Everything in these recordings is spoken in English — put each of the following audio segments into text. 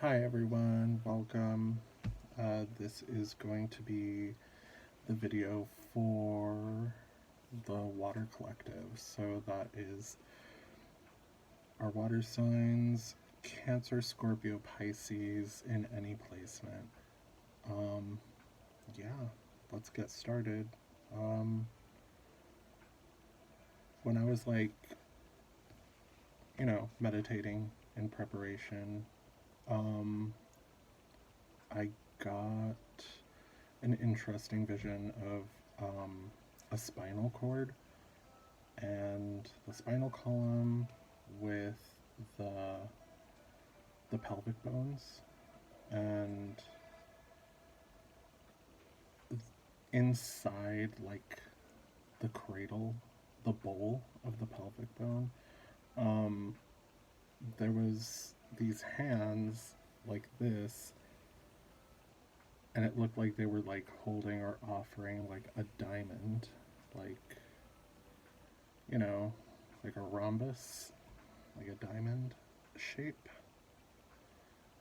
Hi everyone, welcome. This is going to be the video for the water collective. So that is our water signs, Cancer, Scorpio, Pisces in any placement. Um, yeah, let's get started. Um, when I was meditating in preparation, um, I got an interesting vision of a spinal cord and the spinal column with the the pelvic bones, and inside, like, the cradle, the bowl of the pelvic bone, um there was these hands like this, and it looked like they were like holding or offering like a diamond, like, you know, like a rhombus, like a diamond shape.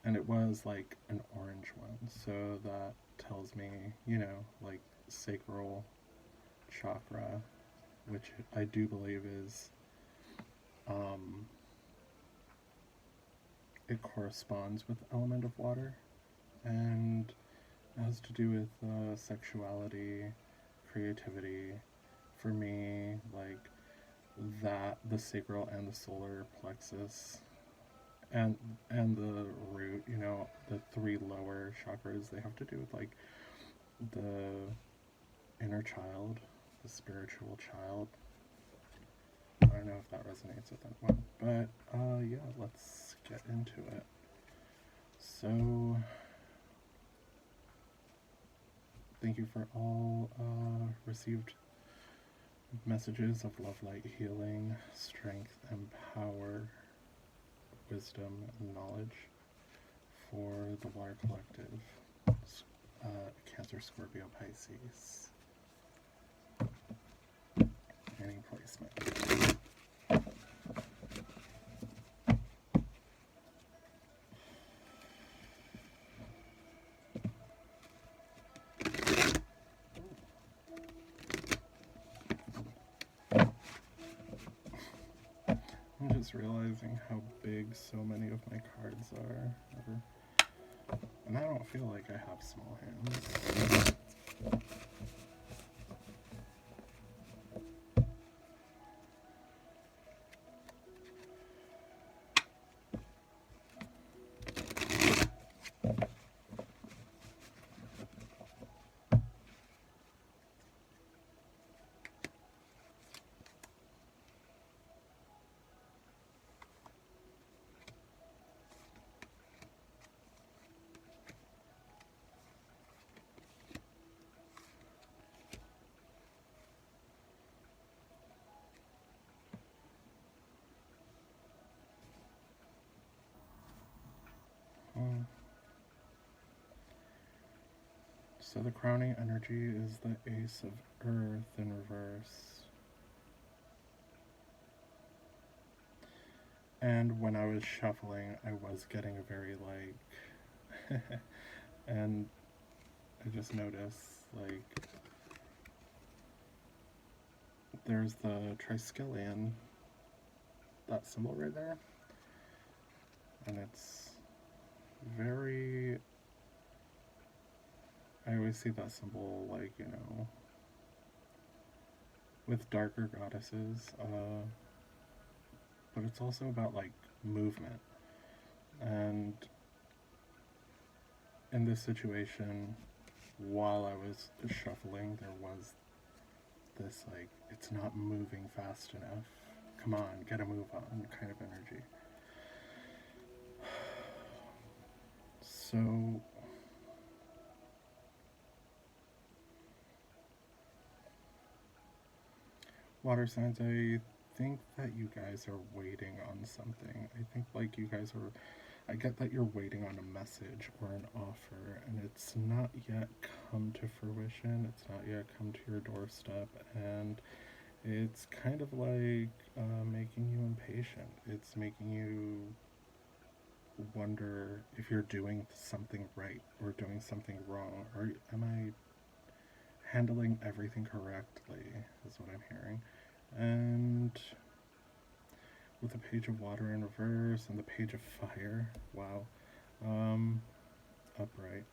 And it was like an orange one. So that tells me, like sacral chakra, which I do believe is, um, it corresponds with the element of water, and it has to do with sexuality, creativity. For me, like that, the sacral and the solar plexus and the root, the three lower chakras, they have to do with like the inner child, the spiritual child. I don't know if that resonates with anyone, but yeah, let's get into it. So, thank you for all received messages of love, light, healing, strength, and power, wisdom, and knowledge for the Water Collective, Cancer, Scorpio, Pisces, any placement. I'm just realizing how big so many of my cards are. And I don't feel like I have small hands. Um, so the crowning energy is the Ace of Earth in reverse. And when I was shuffling, I was getting a very like, and I just noticed like there's the triskelion, that symbol right there, and it's very. I always see that symbol like, with darker goddesses, but it's also about like movement. And in this situation, while I was shuffling, there was this like, it's not moving fast enough. Come on, get a move on kind of energy. So, water signs, I think that you guys are waiting on something. I think like you guys are, I get that you're waiting on a message or an offer, and it's not yet come to fruition. It's not yet come to your doorstep, and it's kind of like making you impatient. It's making you wonder if you're doing something right or doing something wrong, or am I handling everything correctly, is what I'm hearing. And with the page of water in reverse and the page of fire, wow. Um, Upright.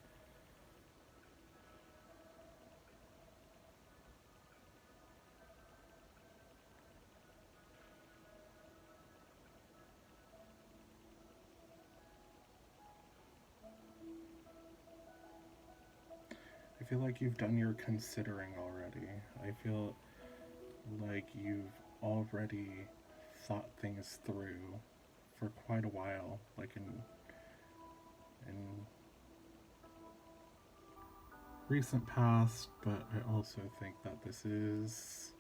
I feel like you've done your considering already. I feel like you've already thought things through for quite a while, like in recent past, but I also think that this is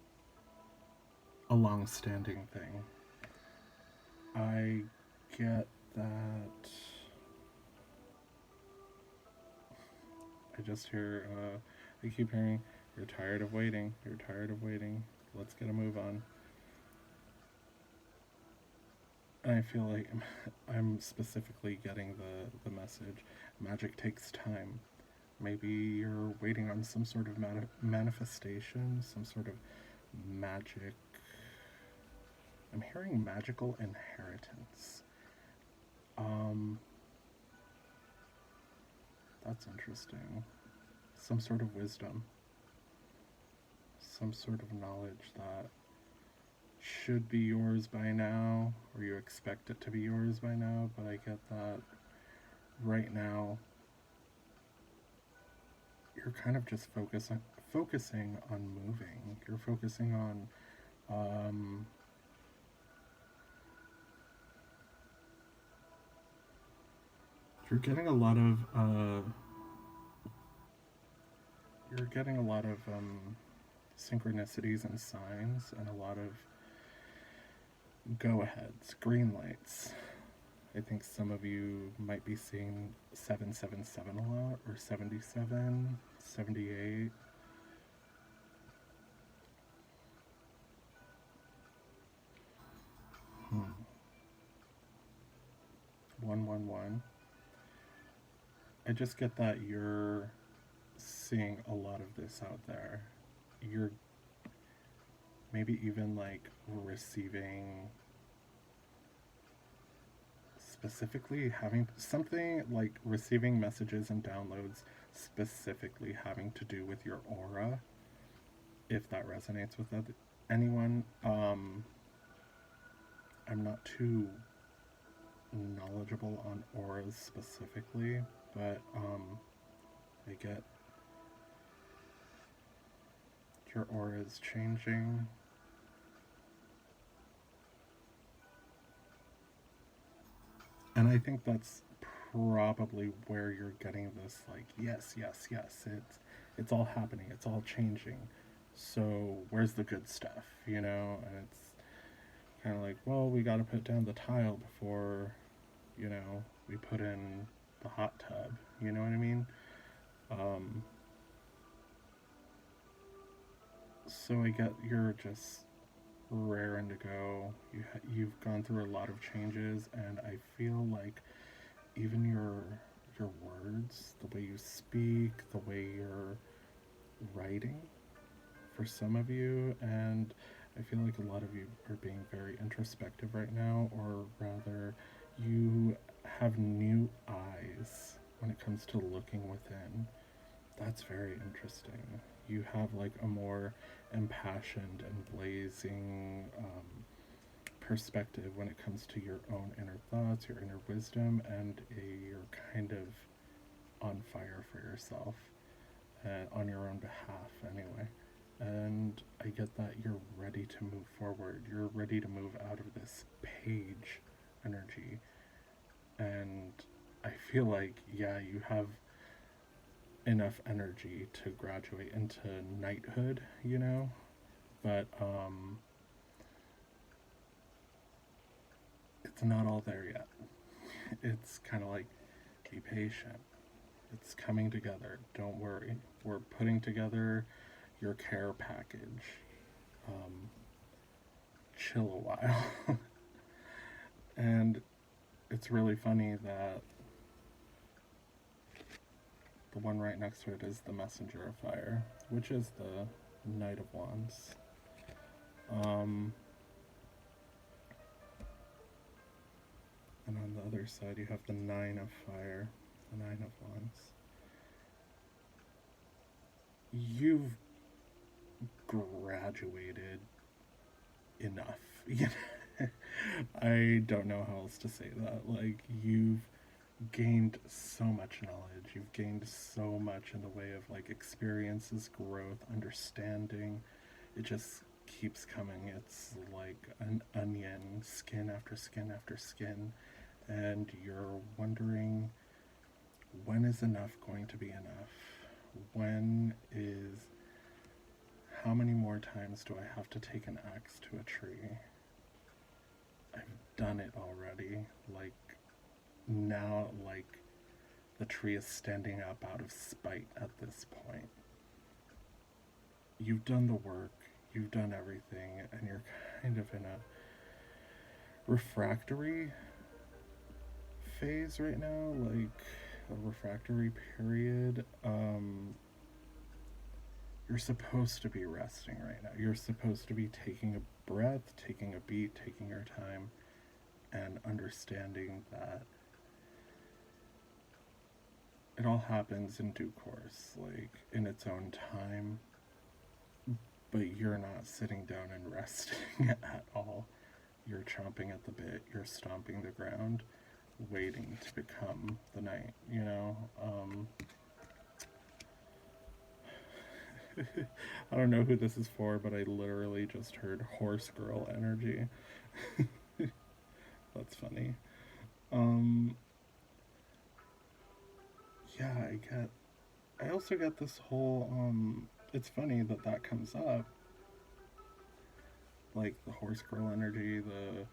a long-standing thing. I get that. I just hear, I keep hearing, you're tired of waiting, you're tired of waiting, let's get a move on. And I feel like I'm specifically getting the message. Magic takes time. Maybe you're waiting on some sort of manifestation, some sort of magic. I'm hearing magical inheritance. Um, that's interesting. Some sort of wisdom, some sort of knowledge that should be yours by now, or you expect it to be yours by now, but I get that right now you're kind of just focusing on moving. You're focusing on you're getting a lot of synchronicities and signs and a lot of go aheads, green lights. I think some of you might be seeing 777 a lot, or 77, 78. Hmm. 111. I just get that you're seeing a lot of this out there. You're maybe even like receiving, specifically having something like receiving messages and downloads specifically having to do with your aura, if that resonates with anyone. I'm not too knowledgeable on auras specifically, but I get your aura is changing. And I think that's probably where you're getting this like, yes, yes, yes, it's all happening, it's all changing. So where's the good stuff, you know? And it's kind of like, well, we got to put down the tile before, you know, we put in the hot tub. You know what I mean? Um, so I get you're just raring to go. You've gone through a lot of changes, and I feel like even your words, the way you speak, the way you're writing, for some of you, and I feel like a lot of you are being very introspective right now, or rather, you have new eyes when it comes to looking within. That's very interesting. You have like a more impassioned and blazing perspective when it comes to your own inner thoughts, your inner wisdom, and you're kind of on fire for yourself, on your own behalf, anyway. And I get that you're ready to move forward. You're ready to move out of this page energy. And I feel like, yeah, you have enough energy to graduate into knighthood, you know? But it's not all there yet. It's kind of like, be patient. It's coming together. Don't worry. We're putting together your care package. Um, Chill a while. And it's really funny that the one right next to it is the Messenger of Fire, which is the Knight of Wands. Um, and on the other side, you have the Nine of Fire, the Nine of Wands. You've graduated enough. I don't know how else to say that. Like, you've gained so much knowledge. You've gained so much in the way of like experiences, growth, understanding. It just keeps coming. It's like an onion, skin after skin after skin. And you're wondering, when is enough going to be enough? When is. How many more times do I have to take an axe to a tree? I've done it already. Like, now, like, the tree is standing up out of spite at this point. You've done the work, you've done everything, and you're kind of in a refractory phase right now, like a refractory period. You're supposed to be resting right now. You're supposed to be taking a breath, taking a beat, taking your time, and understanding that it all happens in due course, like in its own time. But you're not sitting down and resting at all. You're chomping at the bit, you're stomping the ground, waiting to become the knight, you know? I don't know who this is for, but I literally just heard horse girl energy. That's funny. Um, yeah, I also get this whole, it's funny that that comes up, like the horse girl energy, the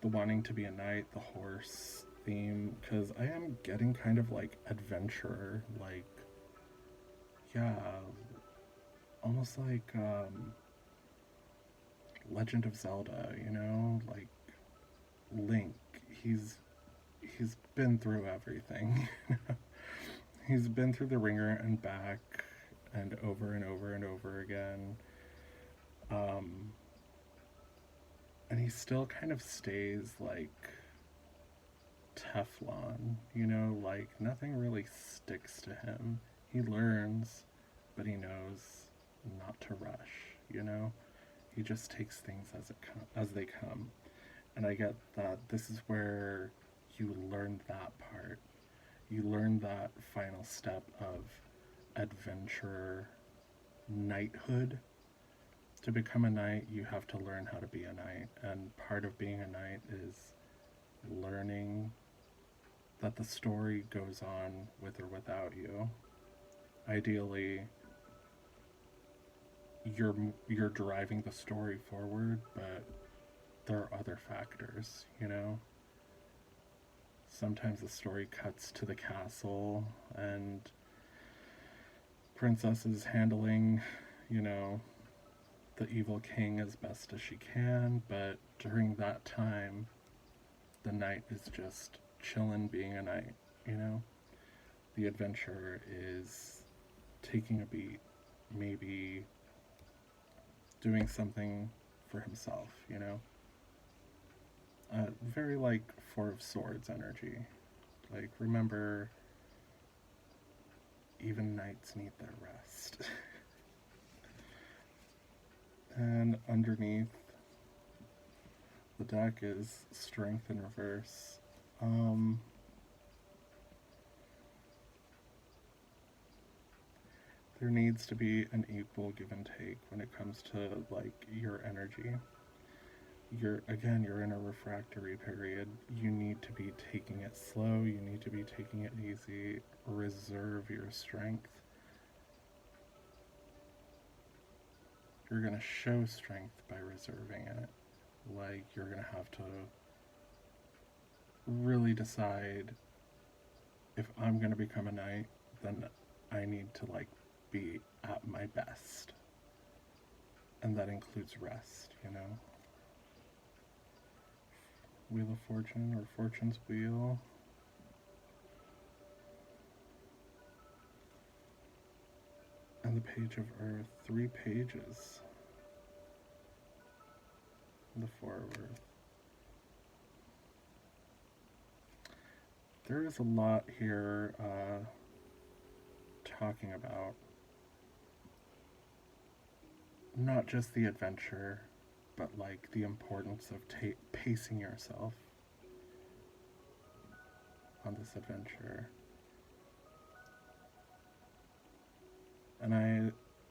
wanting to be a knight, the horse theme, because I am getting kind of like adventurer, like, yeah, almost like Legend of Zelda, you know, like Link. He's been through everything. He's been through the ringer and back, and over and over and over again. Um, and he still kind of stays like Teflon, you know, like nothing really sticks to him. He learns, but he knows not to rush, you know? He just takes things as they come. And I get that this is where you learn that part. You learn that final step of adventure, knighthood. To become a knight, you have to learn how to be a knight. And part of being a knight is learning that the story goes on with or without you. Ideally, you're driving the story forward, but there are other factors, you know? Sometimes the story cuts to the castle and princess is handling, you know, the evil king as best as she can, but during that time, the knight is just chillin' being a knight, you know? The adventure is taking a beat, maybe doing something for himself, you know? Very like Four of Swords energy. Like, remember, even knights need their rest. And underneath the deck is Strength in Reverse. There needs to be an equal give and take when it comes to like your energy. You're in a refractory period. You need to be taking it slow, you need to be taking it easy. Reserve your strength. You're gonna show strength by reserving it. Like, you're gonna have to really decide, if I'm gonna become a knight, then I need to like be at my best. And that includes rest, you know? Wheel of Fortune or Fortune's Wheel. And the Page of Earth. 3 pages. The Four of Earth. There is a lot here talking about not just the adventure, but like the importance of pacing yourself on this adventure. And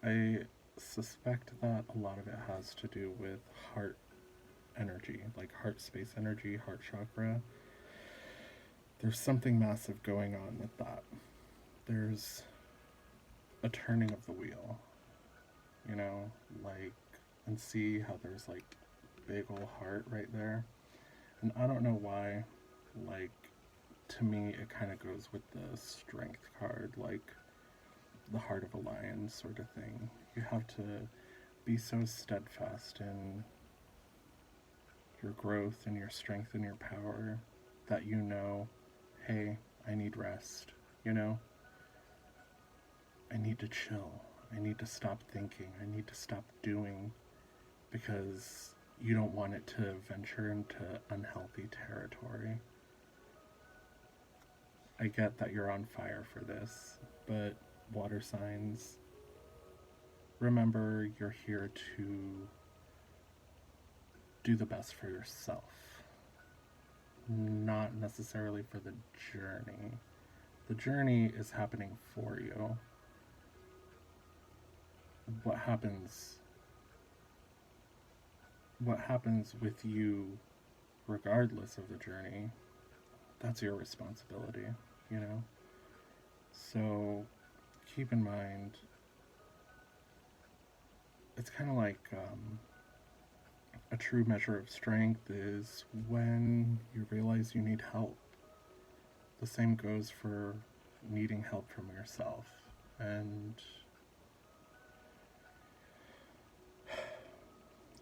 I suspect that a lot of it has to do with heart energy, like heart space energy, heart chakra. There's something massive going on with that. There's a turning of the wheel, you know, like, and see how there's like big ol' heart right there. And I don't know why, like, to me it kind of goes with the strength card, like the heart of a lion sort of thing. You have to be so steadfast in your growth and your strength and your power that you know, hey, I need rest, you know? I need to chill. I need to stop thinking. I need to stop doing, because you don't want it to venture into unhealthy territory. I get that you're on fire for this, but water signs, remember you're here to do the best for yourself, not necessarily for the journey. The journey is happening for you. What happens with you regardless of the journey, that's your responsibility, you know? So keep in mind, it's kind of like a true measure of strength is when you realize you need help. The same goes for needing help from yourself. And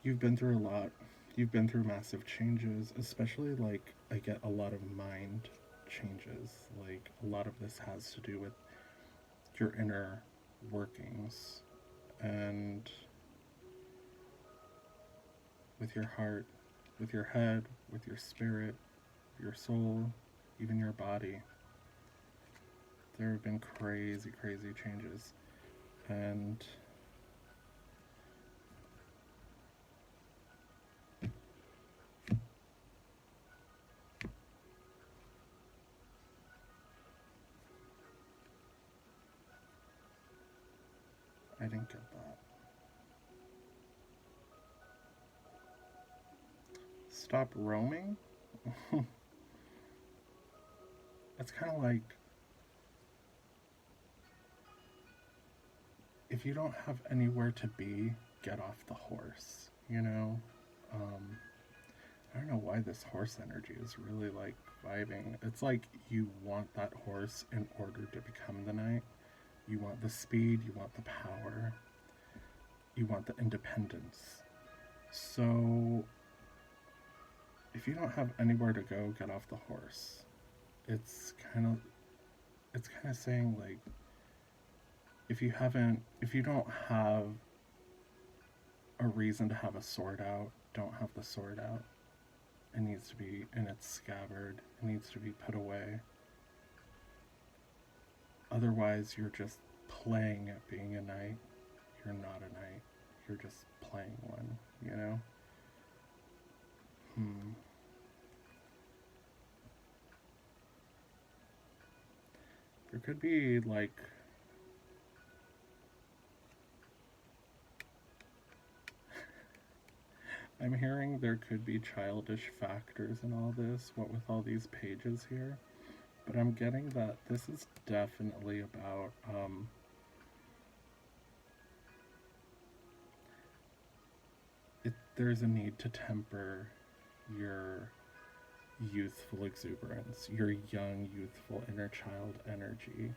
you've been through a lot. You've been through massive changes, especially like I get a lot of mind changes. Like a lot of this has to do with your inner workings and with your heart, with your head, with your spirit, your soul, even your body. There have been crazy, crazy changes. And I didn't get that. Stop roaming? It's kind of like if you don't have anywhere to be, get off the horse, you know? I don't know why this horse energy is really like vibing. It's like you want that horse in order to become the knight. You want the speed, you want the power, you want the independence. So if you don't have anywhere to go, get off the horse. It's kind of saying like if you don't have a reason to have a sword out, don't have the sword out. It needs to be in its scabbard. It needs to be put away. Otherwise, you're just playing at being a knight. You're not a knight. You're just playing one, you know? There could be, like, I'm hearing there could be childish factors in all this, what with all these pages here. But I'm getting that this is definitely about, there's a need to temper your youthful exuberance, your young, youthful inner child energy.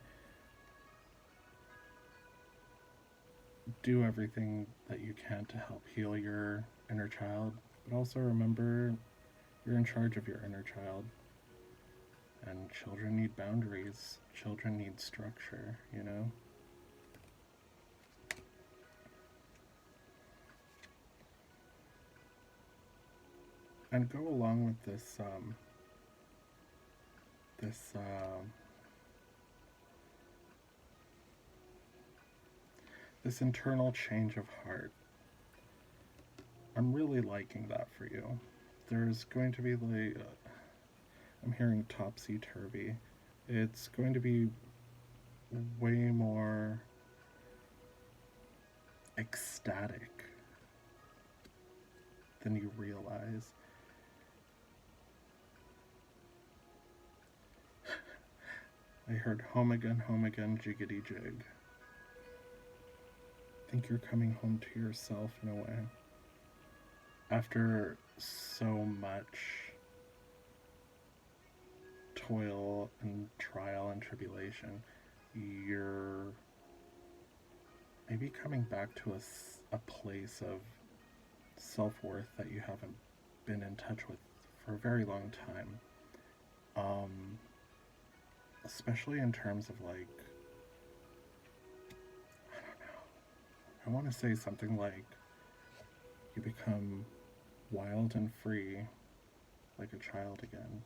Do everything that you can to help heal your inner child, but also remember You're in charge of your inner child. And children need boundaries. Children need structure, you know? And go along with this this internal change of heart. I'm really liking that for you. There's going to be like I'm hearing topsy-turvy. It's going to be way more ecstatic than you realize. I heard home again, jiggity jig. I think you're coming home to yourself in a way. After so much toil and trial and tribulation, you're maybe coming back to a place of self-worth that you haven't been in touch with for a very long time. Especially in terms of like, I don't know, I want to say something like you become wild and free like a child again.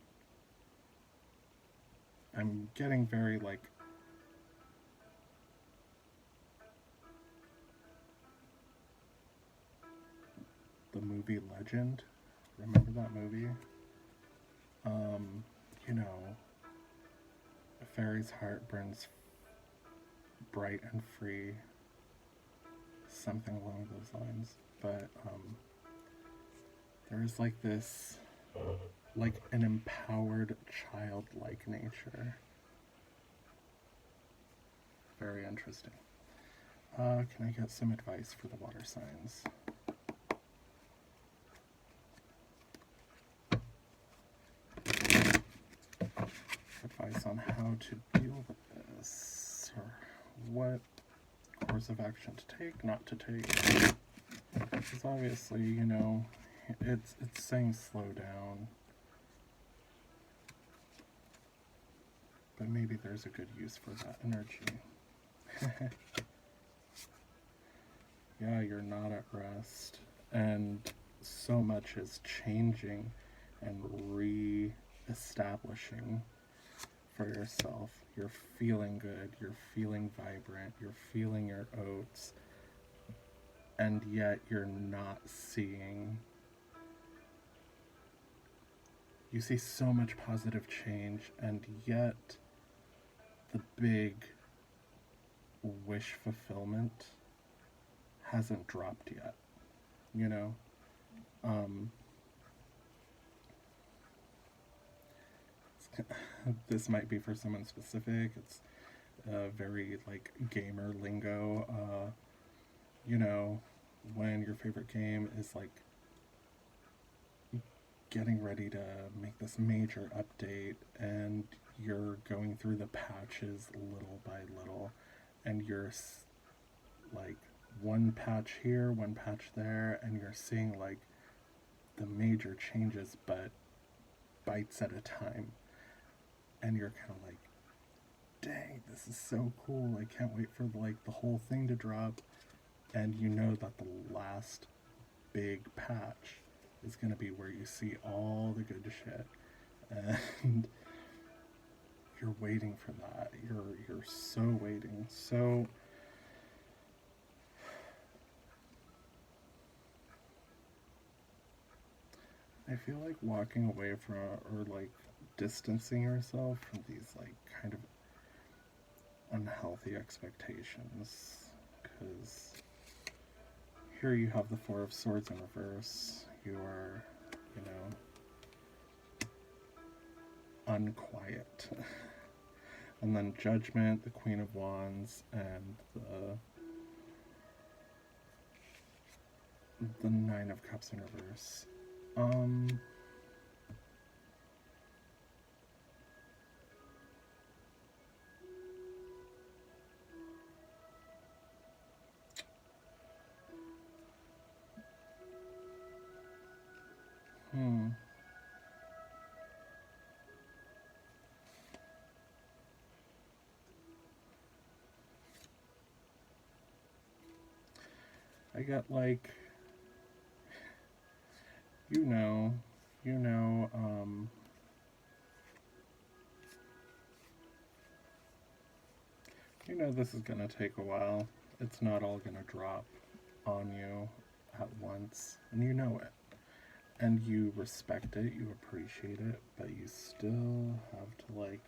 I'm getting very like the movie Legend. Remember that movie? You know, a fairy's heart burns bright and free. Something along those lines. But there is like this, like an empowered childlike nature. Very interesting. Can I get some advice for the water signs? Advice on how to deal with this, or what course of action to take, not to take. Because obviously, you know, it's saying slow down. But maybe there's a good use for that energy. Yeah, you're not at rest. And so much is changing and re-establishing for yourself. You're feeling good, you're feeling vibrant, you're feeling your oats, and yet you're not seeing. You see so much positive change, and yet the big wish fulfillment hasn't dropped yet, you know? This might be for someone specific. It's very like gamer lingo. You know, when your favorite game is like getting ready to make this major update and you're going through the patches little by little, and you're like one patch here, one patch there, and you're seeing like the major changes but bites at a time, and you're kind of like, dang, this is so cool, I can't wait for like the whole thing to drop. And you know that the last big patch is going to be where you see all the good shit, and you're waiting for that. You're so waiting. So I feel like walking away from, or like distancing yourself from these like kind of unhealthy expectations, because here you have the Four of Swords in reverse. You are, you know, unquiet. And then Judgment, the Queen of Wands, and the Nine of Cups in reverse. I get like, you know, you know, this is gonna take a while. It's not all gonna drop on you at once, and you know it. And you respect it, you appreciate it, but you still have to like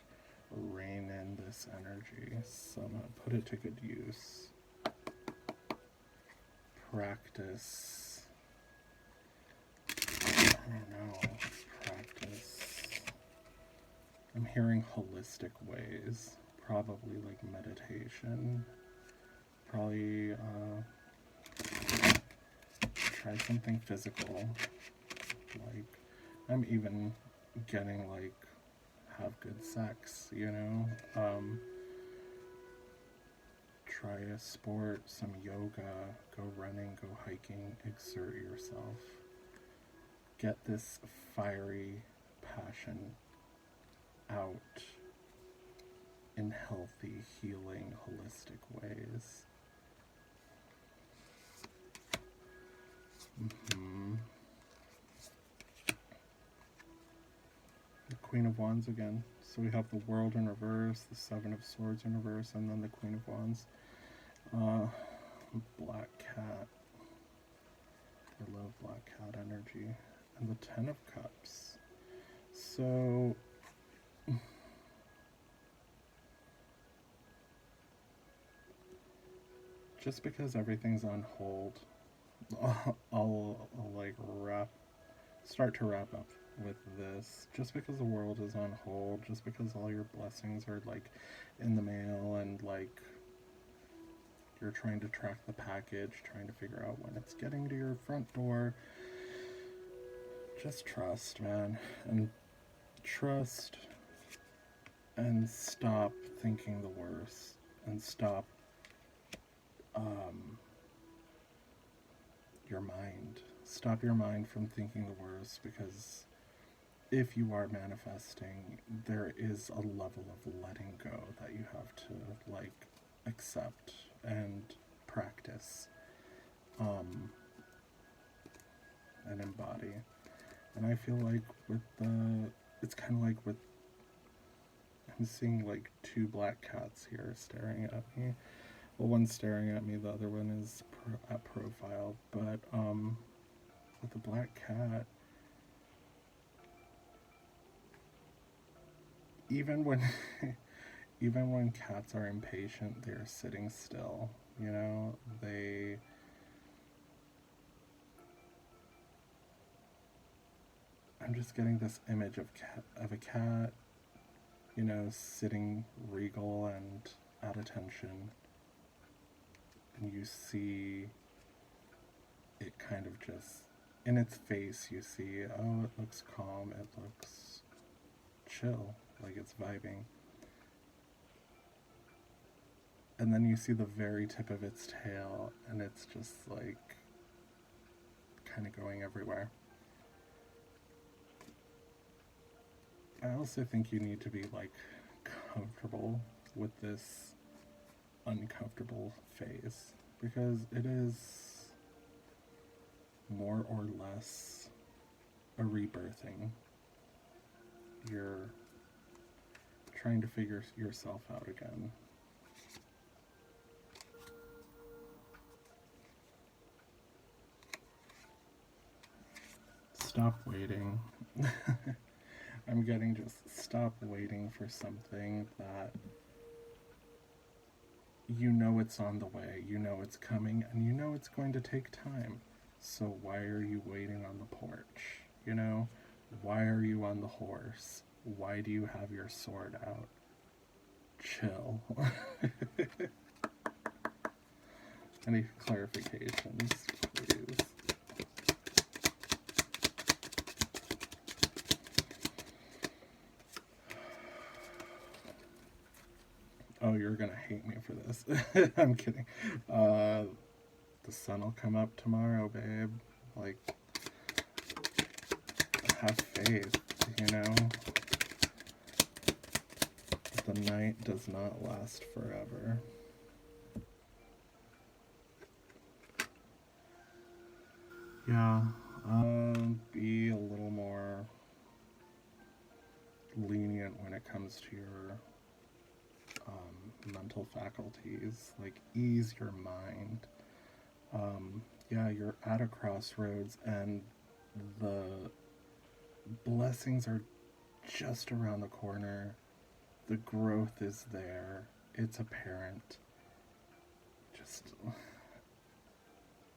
rein in this energy. So I'm gonna put it to good use. Practice. I don't know. Practice. I'm hearing holistic ways. Probably like meditation. Probably try something physical. Like, I'm even getting like have good sex, try a sport, some yoga, go running, go hiking, exert yourself. Get this fiery passion out in healthy, healing, holistic ways. The Queen of Wands again. So we have the World in reverse, the Seven of Swords in reverse, and then the Queen of Wands. Black Cat. I love Black Cat energy. And the Ten of Cups. So just because everything's on hold, I'll like start to wrap up with this. Just because the world is on hold, just because all your blessings are like in the mail and like you're trying to track the package, trying to figure out when it's getting to your front door, just trust, man, and trust and stop thinking the worst and stop your mind. Stop your mind from thinking the worst, because if you are manifesting, there is a level of letting go that you have to like accept and practice and embody. And I feel like it's kind of like with, I'm seeing like two black cats here staring at me. Well, one's staring at me, the other one is at profile. But with the black cat, even when even when cats are impatient, they're sitting still. I'm just getting this image of a cat, sitting regal and at attention. And you see it kind of just, in its face, you see, oh, it looks calm, it looks chill, like it's vibing. And then you see the very tip of its tail, and it's just like kind of going everywhere. I also think you need to be like comfortable with this uncomfortable phase, because it is more or less a rebirthing. You're trying to figure yourself out again. Stop waiting. I'm getting just stop waiting for something that it's on the way, it's coming, and it's going to take time. So why are you waiting on the porch? Why are you on the horse? Why do you have your sword out? Chill. Any clarifications, please? Oh, you're gonna hate me for this. I'm kidding. The sun will come up tomorrow, babe. Like, have faith, The night does not last forever. Yeah. Be a little more lenient when it comes to your mental faculties. Like, ease your mind. Yeah, you're at a crossroads, and the blessings are just around the corner. The growth is there. It's apparent. Just,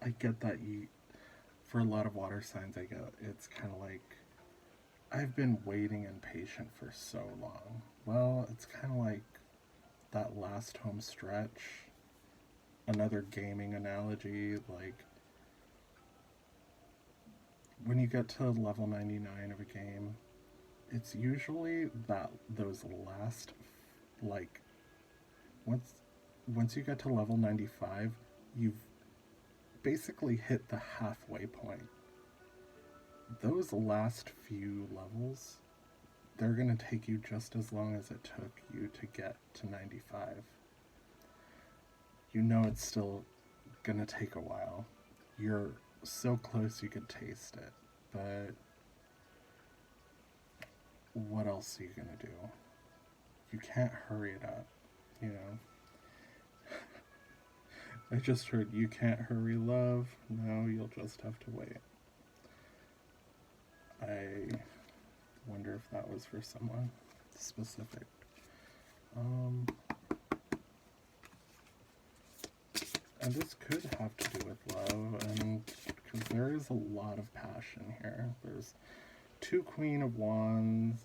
I get that for a lot of water signs, I get it's kind of like, I've been waiting and patient for so long. Well, it's kind of like that last home stretch. Another gaming analogy, like when you get to level 99 of a game, it's usually that those last, like, once once you get to level 95, you've basically hit the halfway point. Those last few levels, they're going to take you just as long as it took you to get to 95. You know it's still going to take a while. You're so close you could taste it, but what else are you going to do? You can't hurry it up, you know? I just heard you can't hurry love. No, you'll just have to wait. I wonder if that was for someone specific. Um, and this could have to do with love, and because there is a lot of passion here. There's two queens of wands,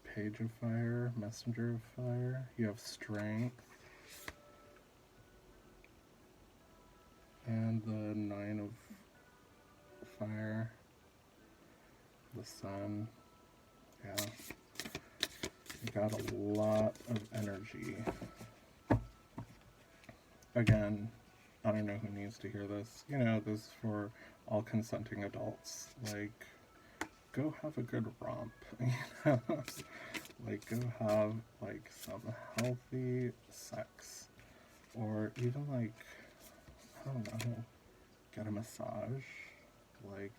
page of fire, messenger of fire. You have strength, and the nine of fire, the sun. Yeah, you got a lot of energy. Again, I don't know who needs to hear this. You know, this is for all consenting adults. Like, go have a good romp. You know? Like, go have, like, some healthy sex. Or even, like, I don't know, get a massage. Like,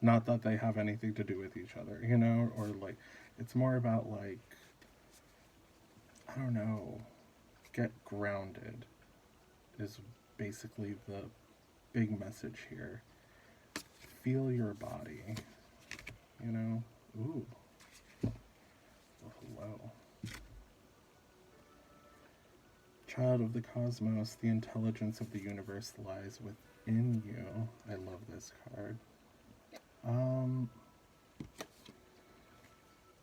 not that they have anything to do with each other, you know? Or, like, it's more about, like, I don't know, get grounded is basically the big message here. Feel your body, you know? Ooh. Oh, hello. Child of the cosmos, the intelligence of the universe lies within you. I love this card.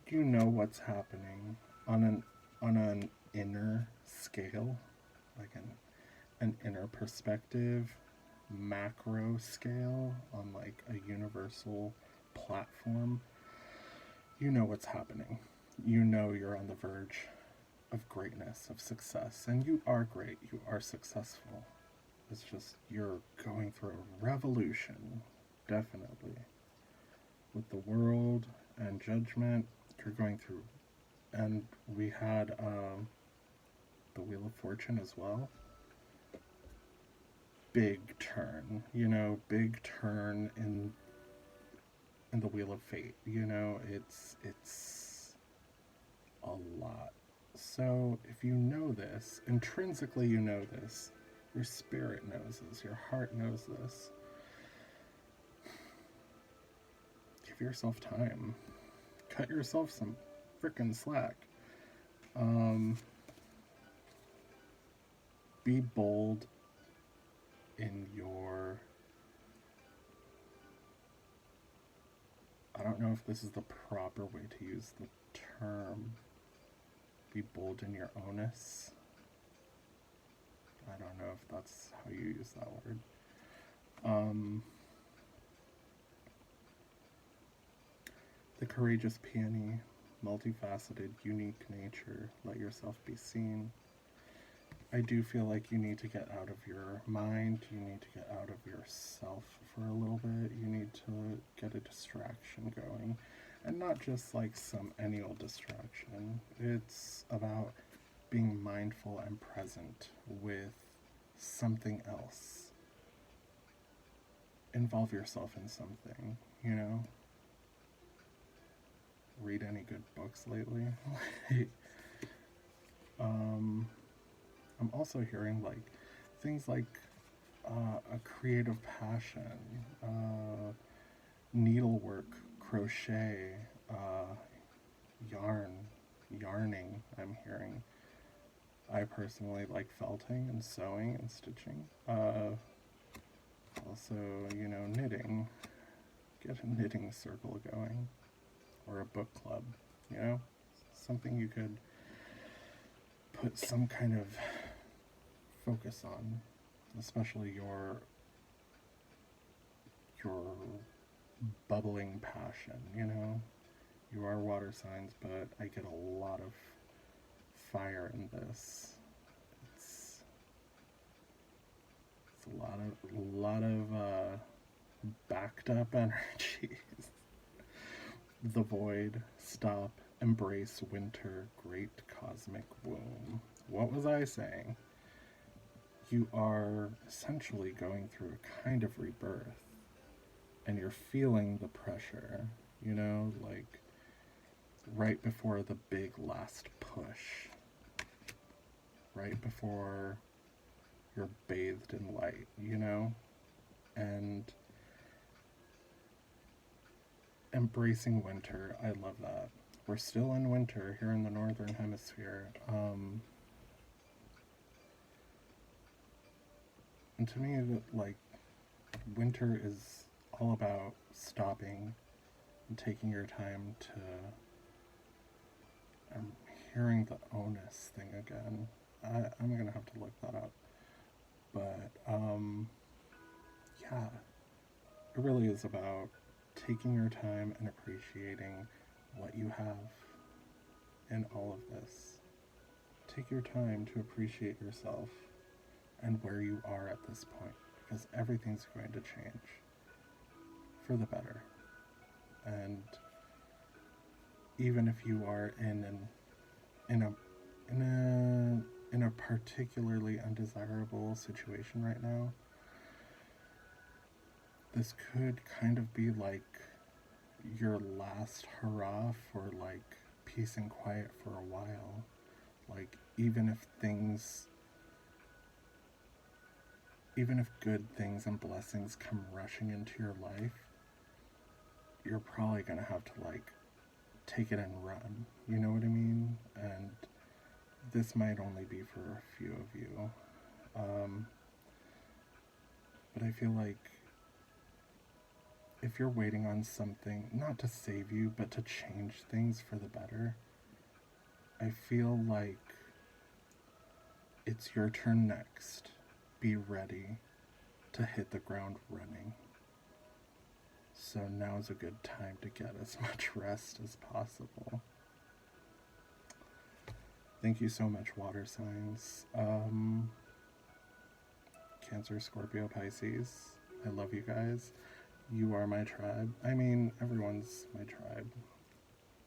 You know what's happening on an inner scale, like an inner perspective, macro scale, on like a universal platform. You know what's happening. You know you're on the verge of greatness, of success, and you are great. You are successful. It's just you're going through a revolution, definitely, with the world and judgment. You're going through, and we had the Wheel of Fortune as well. Big turn, you know, big turn in the Wheel of Fate. You know, it's a lot. So if you know this, intrinsically you know this, your spirit knows this, your heart knows this. Give yourself time. Cut yourself some frickin' slack. Be bold in your. I don't know if this is the proper way to use the term. Be bold in your onus. I don't know if that's how you use that word. The courageous peony, multifaceted, unique nature. Let yourself be seen. I do feel like you need to get out of your mind. You need to get out of yourself for a little bit. You need to get a distraction going. And not just like some annual distraction. It's about being mindful and present with something else. Involve yourself in something, you know? Read any good books lately? I'm also hearing like things like a creative passion, needlework, crochet, yarning. I'm hearing. I personally like felting and sewing and stitching. Also, knitting. Get a knitting circle going, or a book club. Something you could put some kind of focus on, especially your bubbling passion. You are water signs, but I get a lot of fire in this. It's a lot of backed up energies. The void, stop, embrace winter, great cosmic womb. What was I saying? You are essentially going through a kind of rebirth, and you're feeling the pressure, like right before the big last push, right before you're bathed in light, and embracing winter. I love that. We're still in winter here in the northern hemisphere. And to me, like, winter is all about stopping and taking your time to... I'm hearing the onus thing again. I'm going to have to look that up. But, yeah, it really is about taking your time and appreciating what you have in all of this. Take your time to appreciate yourself and where you are at this point, because everything's going to change for the better. And even if you are in a particularly undesirable situation right now, this could kind of be like your last hurrah for like peace and quiet for a while. Like even if good things and blessings come rushing into your life, you're probably gonna have to like take it and run. You know what I mean? And this might only be for a few of you. But I feel like if you're waiting on something, not to save you, but to change things for the better, I feel like it's your turn next. Be ready to hit the ground running. So now's a good time to get as much rest as possible. Thank you so much, water signs. Cancer, Scorpio, Pisces. I love you guys. You are my tribe. I mean, everyone's my tribe.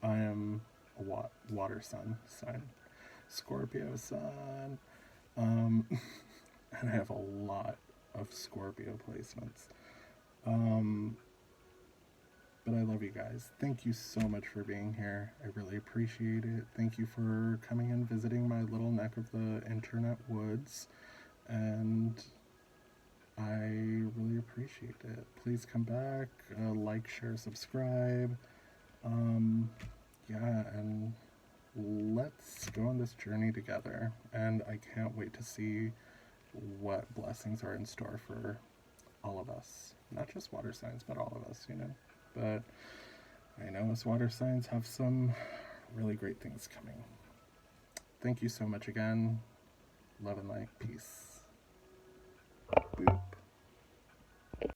I am a water sign. Scorpio sun. And I have a lot of Scorpio placements. But I love you guys. Thank you so much for being here. I really appreciate it. Thank you for coming and visiting my little neck of the internet woods. And I really appreciate it. Please come back, like, share, subscribe. Yeah, and let's go on this journey together. And I can't wait to see what blessings are in store for all of us. Not just water signs, but all of us, But I know us water signs have some really great things coming. Thank you so much again. Love and light. Peace. Boop.